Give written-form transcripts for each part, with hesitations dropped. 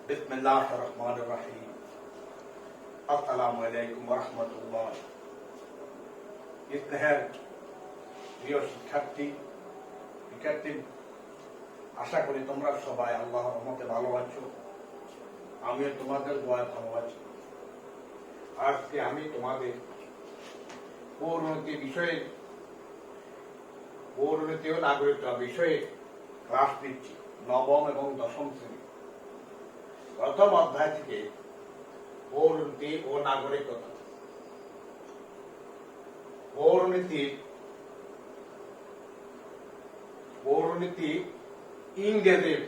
বিসমিল্লাহির-রহমানির-রহিম। আসসালামু আলাইকুম ওয়া রাহমাতুল্লাহ। স্নেহের প্রিয় শিক্ষার্থী, আশা করি তোমরা সবাই আল্লাহর রহমতে ভালো আছো। আমিও তোমাদের দোয়ায় ভালো আছি। আজকে আমি তোমাদের পৌরনীতি ও নাগরিকতা বিষয়ে ক্লাস দিচ্ছি, নবম এবং দশম শ্রেণী। প্রথম অধ্যায় থেকে পৌরনীতি ও নাগরিকতা। পৌরনীতি ইংরেজির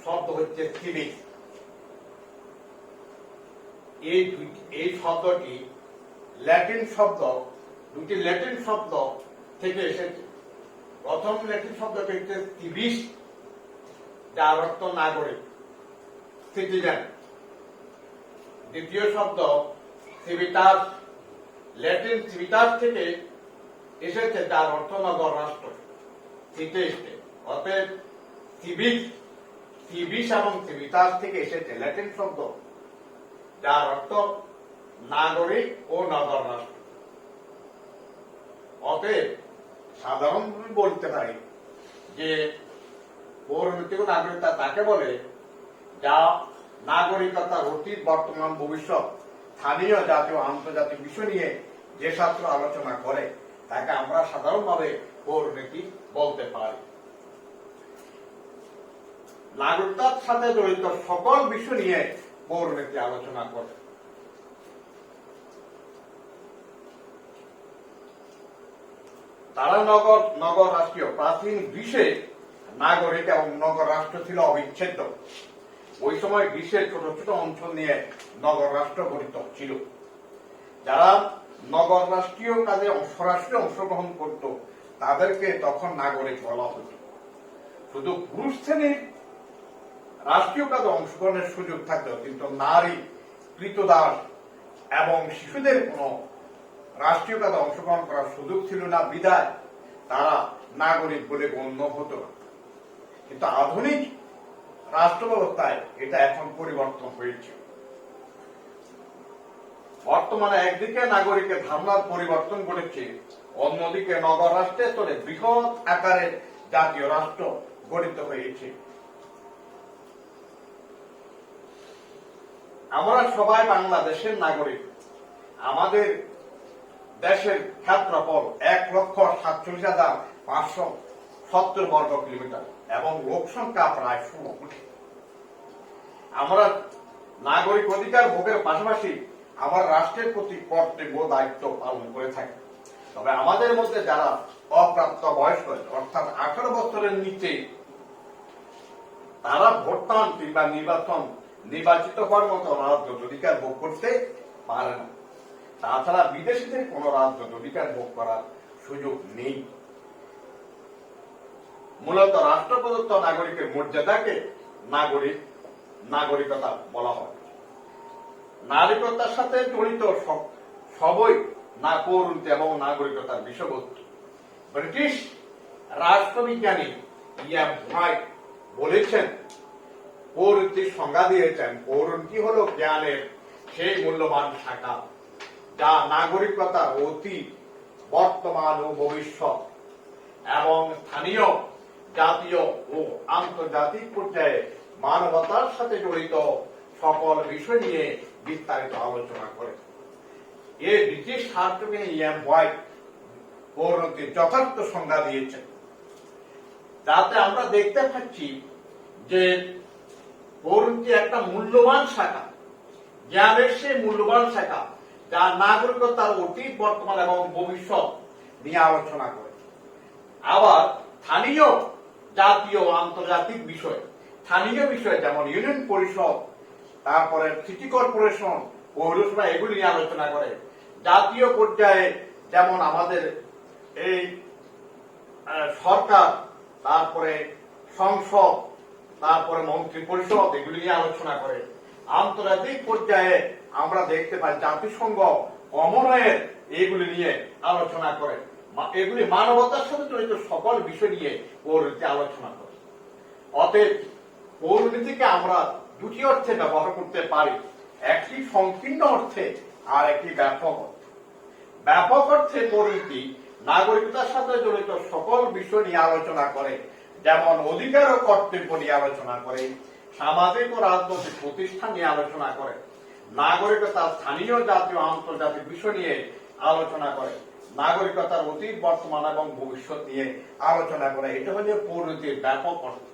শব্দ হচ্ছে সিভিক। এই শব্দটি দুটি ল্যাটিন শব্দ থেকে এসেছে। প্রথম ল্যাটিন শব্দটি হচ্ছে সিভিস, যার অর্থ নাগরিক, সিটিজেন। দ্বিতীয় শব্দ সিভিটাস, ল্যাটিন সিভিটাস থেকে এসেছে, যার অর্থ নগর রাষ্ট্র, সিটি স্টেট। অতএব সিভিস এবং সিভিটাস থেকে এসেছে ল্যাটিন শব্দ, যার অর্থ নাগরিক ও নগর রাষ্ট্র। অতএব সাধারণভাবে বলতে পারি যে পৌরনীতি ও নাগরিকতা তাকে বলে যা নাগরিকতার অতীত, বর্তমান, ভবিষ্যৎ, স্থানীয়, জাতীয়, আন্তর্জাতিক বিষয় নিয়ে যে শাস্ত্র আলোচনা করে তাকে আমরা সাধারণভাবে পৌরনীতি বলতে পারি। নাগরিকতার সাথে জড়িত সকল বিষয় নিয়ে পৌরনীতি আলোচনা করে। তারা নগর রাষ্ট্রীয় প্রাচীন গ্রীসে নাগরিক এবং নগর রাষ্ট্র ছিল অবিচ্ছেদ্য। ওই সময় গ্রীসের ছোট ছোট অঞ্চল নিয়ে নগর রাষ্ট্র গঠিত ছিল। যারা নগর রাষ্ট্রীয় কাজে সরাসরি অংশগ্রহণ করত তাদেরকে তখন নাগরিক বলা হতো। শুধু পুরুষ শ্রেণীর রাষ্ট্রীয় কাজে অংশগ্রহণের সুযোগ থাকতো, কিন্তু নারী, কৃতদাস এবং শিশুদের কোন রাষ্ট্রীয় কাজে অংশগ্রহণ করার সুযোগ ছিল না, বিধায় তারা নাগরিক বলে গণ্য হতো না। কিন্তু আধুনিক রাষ্ট্র ব্যবস্থায় এটা এখন পরিবর্তন হয়েছে। বর্তমানে একদিকে নাগরিকের ধারণার পরিবর্তন ঘটেছে, অন্যদিকে নগর রাষ্ট্রের স্তরে বৃহৎ আকারের জাতীয় রাষ্ট্র গঠিত হয়েছে। আমরা সবাই বাংলাদেশের নাগরিক। আমাদের দেশের ক্ষেত্রফল 1,47,570 বর্গ কিলোমিটার এবং লোক সংখ্যা প্রায় 16 কোটি। আমরা নাগরিক অধিকার ভোগের পাশাপাশি আমার রাষ্ট্রের প্রতি কর্তব্য দায়িত্ব পালন করে থাকি। তবে আমাদের মধ্যে যারা অপ্রাপ্ত বয়স্ক, অর্থাৎ 18 বছরের নিচে, তারা ভোটদান কিংবা নির্বাচিত হওয়ার মতো রাজনৈতিক অধিকার ভোগ করতে পারে না। তাছাড়া বিদেশিদের কোন রাজনৈতিক অধিকার ভোগ করার সুযোগ নেই। মূলত রাষ্ট্র প্রদত্ত নাগরিকের মর্যাদাকে নাগরিকতা বলা হয়। নাগরিকতার সাথে জড়িত সবই পৌরনীতি এবং নাগরিকতার বিষয়বস্তু। ব্রিটিশ রাষ্ট্রবিজ্ঞানী ইএম হোয়াইট বলেছেন, পৌরনীতির সংজ্ঞা দিয়েছেন, পৌরনীতি হল জ্ঞানের সেই মূল্যবান শাখা যা নাগরিকতার অতীত, বর্তমান ও ভবিষ্যৎ এবং স্থানীয়, জাতীয় ও আন্তর্জাতিক পর্যায়ে মানবতার সাথে জড়িত সকল বিষয় নিয়ে বিস্তারিত আলোচনা করে। এই ব্রিটিশ রাষ্ট্রবিজ্ঞানী ইএম হোয়াইট পৌরনীতির যথার্থ সংজ্ঞা দিয়েছেন, যাতে আমরা দেখতে পাচ্ছি যে পৌরনীতি একটা মূল্যবান শাখা, জ্ঞানের সেই মূল্যবান শাখা যা নাগরিকতার অতীত, বর্তমান এবং ভবিষ্যৎ নিয়ে আলোচনা করে। আবার স্থানীয়, জাতীয়, আন্তর্জাতিক বিষয়, স্থানীয় বিষয় যেমন ইউনিয়ন পরিষদ, তারপরে সিটি কর্পোরেশন, পৌরসভা, এগুলি নিয়ে আলোচনা করে। জাতীয় পর্যায়ে যেমন আমাদের এই সরকার, তারপরে সংসদ, তারপরে মন্ত্রী পরিষদ, এগুলি নিয়ে আলোচনা করে। আন্তর্জাতিক পর্যায়ে আমরা দেখতে পাই জাতিসংঘ, কমনওয়েলথ, এগুলি নিয়ে আলোচনা করে। এগুলি মানবতার সাথে জড়িত সকল বিষয় নিয়ে পৌরনীতি আলোচনা করে। অতএব পৌরনীতিকে আমরা দুটি অর্থে ব্যবহার করতে পারি, একটি সংকীর্ণ অর্থে আর একটি ব্যাপক অর্থে। ব্যাপক অর্থে পরিণতি নাগরিকতার সাথে জড়িত সকল বিষয় নিয়ে আলোচনা করে, যেমন অধিকার ও কর্তব্য নিয়ে আলোচনা করে, সামাজিক ও রাজনৈতিক প্রতিষ্ঠান নিয়ে আলোচনা করে, নাগরিকতার স্থানীয় জাতীয় আন্তর্জাতিক বিষয় নিয়ে আলোচনা করে, নাগরিকতার অতীত বর্তমান এবং ভবিষ্যৎ নিয়ে আলোচনা করে। এটা হচ্ছে পরিণতির ব্যাপক অর্থ।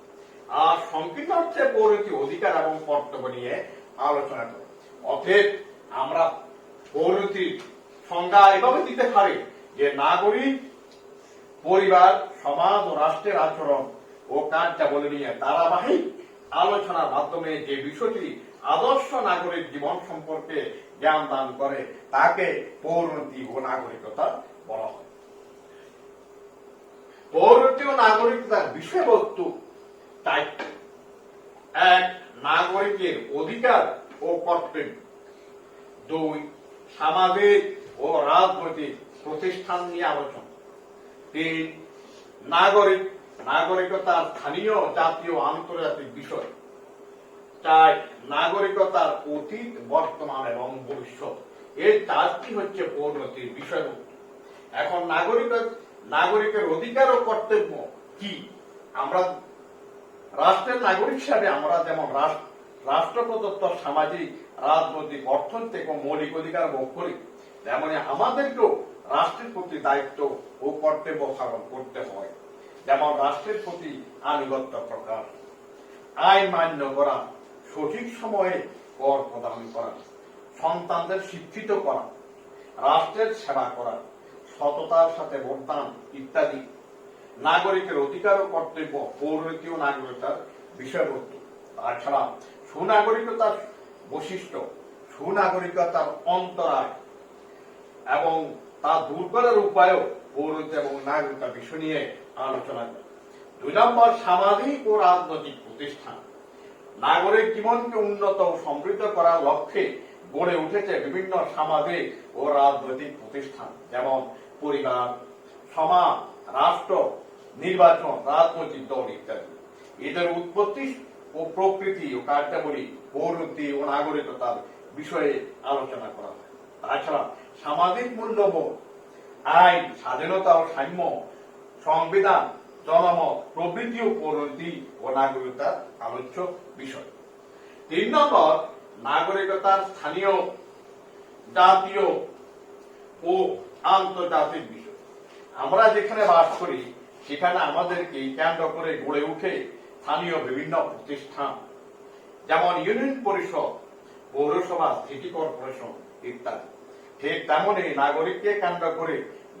আর সংকীর্ণ অর্থে পরিণতি অধিকার এবং কর্তব্য নিয়ে আলোচনা করে। অতএব আমরা পরিণতির সংজ্ঞা এভাবে দিতে পারি যে নাগরিক, পরিবার, সমাজ ও রাষ্ট্রের আচরণ ও কার্যাবলী নিয়ে ধারাবাহিক আলোচনার মাধ্যমে যে বিষয়টি আদর্শ নাগরিক জীবন সম্পর্কে জ্ঞান দান করে তাকে পরিণতি ও নাগরিকতা বলা হয়। পরিণতি ও নাগরিকতার বিষয়বস্তু দায়িত্ব: এক, নাগরিকের অধিকার ও কর্তব্য। দুই, সামাজিক ও রাজনৈতিক প্রতিষ্ঠান নিয়ে আলোচনা। তিন, নাগরিকতার স্থানীয় জাতীয় আন্তর্জাতিক বিষয়। চার, নাগরিকতার অতীত বর্তমান এবং ভবিষ্যৎ। এই চারটি হচ্ছে পরিণতির বিষয়বস্তু। এখন নাগরিকের অধিকার ও কর্তব্য কি? আমরা রাষ্ট্রের নাগরিক হিসাবে আমরা যেমন রাষ্ট্র প্রদত্ত সামাজিক, রাজনৈতিক, অর্থনৈতিক ও মৌলিক অধিকার ভোগ করি, তেমনি আমাদেরকেও রাষ্ট্রের প্রতি দায়িত্ব ও কর্তব্য পালন করতে হয়। যেমন রাষ্ট্রের প্রতি আনুগত্য প্রকাশ, আইন মান্য করা, সঠিক সময়ে কর প্রদান করা, সন্তানদের শিক্ষিত করা, রাষ্ট্রের সেবা করা, সততার সাথে ভোটদান ইত্যাদি। নাগরিকের অধিকার ও কর্তব্য পরিণতি ও নাগরিকতার বিষয়বস্তু। তাছাড়া সুনাগরিকতার বৈশিষ্ট্য, সুনাগরিকতার অন্তরায় এবং তা দূর করার উপায়ও পরিণতি এবং নাগরিকতার বিষয় নিয়ে আলোচনা করে। 2 নম্বর, সামাজিক ও রাজনৈতিক প্রতিষ্ঠান। নাগরিক জীবনকে উন্নত ও সমৃদ্ধ করার লক্ষ্যে গড়ে উঠেছে বিভিন্ন সামাজিক ও রাজনৈতিক প্রতিষ্ঠান, যেমন পরিবার, সমাজ, রাষ্ট্র, নির্বাচন, রাজনৈতিক দল ইত্যাদি। এদের উৎপত্তি ও প্রকৃতি ও কার্যাবলী পরিণতি ও নাগরিকতার বিষয়ে আলোচনা করা হয়। তাছাড়া সামাজিক মূল্যবোধ, আইন, স্বাধীনতা ও সাম্য, সংবিধান, জনমত প্রভৃতি ও পরিণতি ও নাগরিকতার আলোচ্য বিষয়। 3 নম্বর, নাগরিকতার স্থানীয়, জাতীয় ও আন্তর্জাতিক বিষয়। আমরা যেখানে বাস করি সেখানে আমাদেরকে কেন্দ্র করে গড়ে উঠে স্থানীয় বিভিন্ন প্রতিষ্ঠান, যেমন ইউনিয়ন পরিষদ, পৌরসভা, সিটি কর্পোরেশন ইত্যাদি। ঠিক তেমনি নাগরিককে কেন্দ্র করে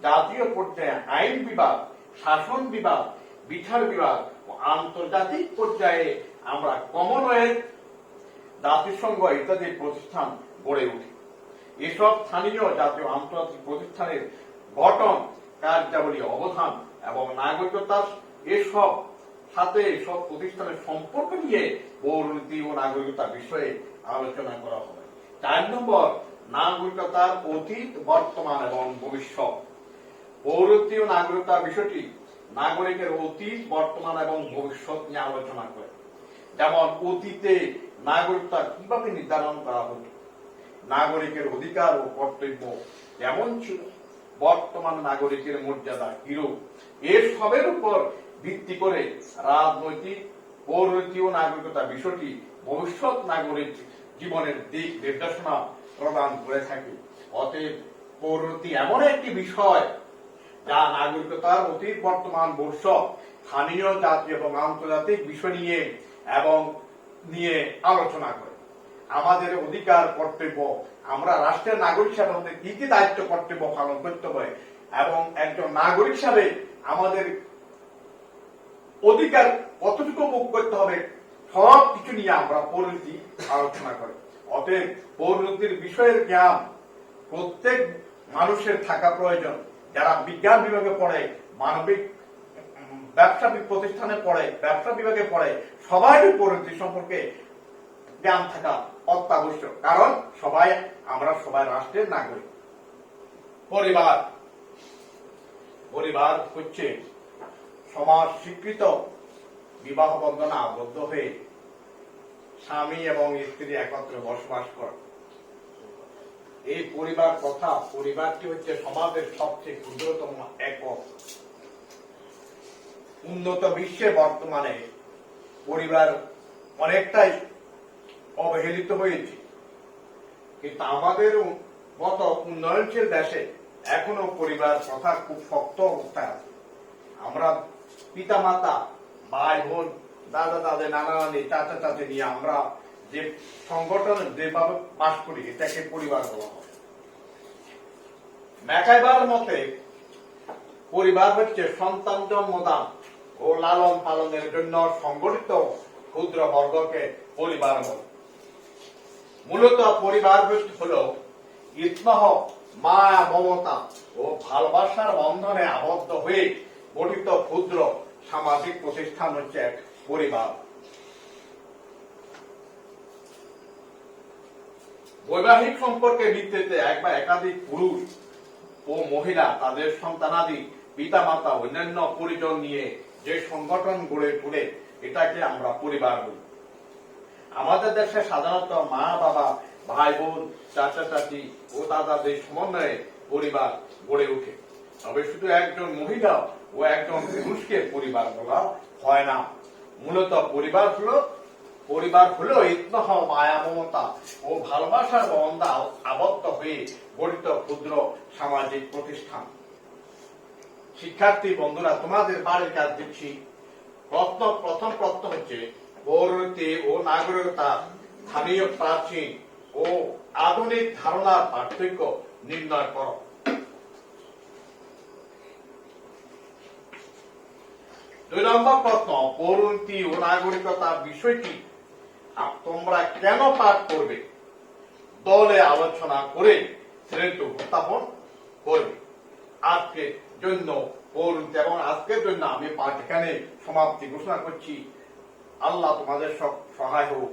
জাতীয় পর্যায়ে আইন বিভাগ, শাসন বিভাগ, বিচার বিভাগ ও আন্তর্জাতিক পর্যায়ে আমরা কমনওয়েলথ, জাতিসংঘ ইত্যাদি প্রতিষ্ঠান গড়ে উঠি। এসব স্থানীয় জাতীয় আন্তর্জাতিক প্রতিষ্ঠানের গঠন, কার্যাবলী, অবদান এবং নাগরিকতার এসব প্রতিষ্ঠানের সম্পর্ক নিয়ে পরিণতি ও নাগরিকতা বিষয়ে আলোচনা করা হবে। 4 নম্বর, নাগরিকতার অতীত, বর্তমান এবং ভবিষ্যৎ। পরিণতি ও নাগরিকতা বিষয়টি নাগরিকের অতীত, বর্তমান এবং ভবিষ্যৎ নিয়ে আলোচনা করে। যেমন অতীতে নাগরিকতা কিভাবে নির্ধারণ করা হতো, নাগরিকের অধিকার ও কর্তব্য কেমন ছিল, বর্তমান নাগরিকের মর্যাদা কিরূপ, এর সবের উপর ভিত্তি করে রাজনৈতিক, পরিণতি ও নাগরিকতা বিষয়টি ভবিষ্যৎ নাগরিক জীবনের দিক নির্দেশনা প্রদান করে থাকে। অতএব পরিণতি এমন একটি বিষয় যা নাগরিকতার অতীত, বর্তমান, ভবিষ্যৎ, স্থানীয়, জাতীয় এবং আন্তর্জাতিক বিষয় নিয়ে আলোচনা করে। আমাদের অধিকার, কর্তব্য, আমরা রাষ্ট্রের নাগরিক হিসাবে আমাদের কি কি দায়িত্ব, কর্তব্য পালন করতে হয় এবং একজন নাগরিক হিসাবে আমাদের অধিকার কতটুকু ভোগ করতে হবে, সব কিছু নিয়ে আমরা পরিণতি আলোচনা করি। অতএব পরিণতির বিষয়ের জ্ঞান প্রত্যেক মানুষের থাকা প্রয়োজন। যারা বিজ্ঞান বিভাগে পড়ে, মানবিক ব্যবসা প্রতিষ্ঠানে পড়ে, ব্যবসা বিভাগে পড়ে, সবাই পরিণতি সম্পর্কে জ্ঞান থাকা অত্যাবশ্যক। কারণ আমরা সবাই রাষ্ট্রের নাগরিক। পরিবার হচ্ছে সমাজ স্বীকৃত বিবাহ বন্ধনে আবদ্ধ হয়ে স্বামী এবং স্ত্রী একত্রে বসবাস করে। এই পরিবার কথা, পরিবারটি হচ্ছে সমাজের সবচেয়ে ক্ষুদ্রতম একক। উন্নত বিশ্বে বর্তমানে পরিবার অনেকটাই অবহেলিত হয়েছে, কিন্তু আমাদের মতো উন্নয়নশীল দেশে এখনো পরিবার প্রথা খুব শক্ত অবস্থায় আছে। আমরা পিতা মাতা, ভাই বোন, দাদা দাদা, নানা নানি, চাচা চাচি নিয়ে আমরা যে সংগঠনে যেভাবে বাস করি এটাকে পরিবার বলা হয়। ম্যাকাইবার মতে পরিবার হচ্ছে সন্তান জন্মদান ও লালন পালনের জন্য সংগঠিত ক্ষুদ্র বর্গকে পরিবার বলে। মূলত পরিবার হল স্নেহ, মায়া, মমতা ও ভালোবাসার বন্ধনে আবদ্ধ হয়ে গঠিত ক্ষুদ্র সামাজিক প্রতিষ্ঠান হচ্ছে এক পরিবার। বৈবাহিক সম্পর্কের ভিত্তিতে এক বা একাধিক পুরুষ ও মহিলা তাদের সন্তানাদি, পিতা মাতা, অন্যান্য পরিজন নিয়ে যে সংগঠন গড়ে তোলে এটাকে আমরা পরিবার বলি। আমাদের দেশে সাধারণত মা বাবা, ভাই বোন, চাচা চাচি ও দাদাদের সমন্বয়ে পরিবার গড়ে ওঠে। তবে শুধু একজন মহিলা ও একজন পুরুষকে পরিবার বলা হয় না। মূলত পরিবার হলো স্নেহ, মায়া, মমতা ও ভালোবাসার বন্ধনে আবদ্ধ হয়ে গঠিত ক্ষুদ্র সামাজিক প্রতিষ্ঠান। শিক্ষার্থী বন্ধুরা, তোমাদের বাড়ির কাজ দিচ্ছি। প্রথম প্রশ্ন হচ্ছে পৌরনীতি ও নাগরিকতা, স্থানীয়, প্রাচীন ও আধুনিক ধারণার পার্থক্য নির্ণয় করো। 2 নম্বর প্রশ্ন, পৌরনীতি ও নাগরিকতা বিষয়টি তোমরা কেন পাঠ করবে? দলে আলোচনা করে শ্রেণীতে উপস্থাপন করবে। আজকের জন্য পৌরনীতি এবং আজকের জন্য আমি পাঠ এখানে সমাপ্তি ঘোষণা করছি। আল্লাহ তোমাদের সহায় হোক।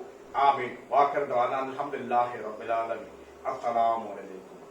আমিন। ওয়া আখিরু দাওয়ানা আলহামদুলিল্লাহি রাব্বিল আলামিন। আসসালামু আলাইকুম।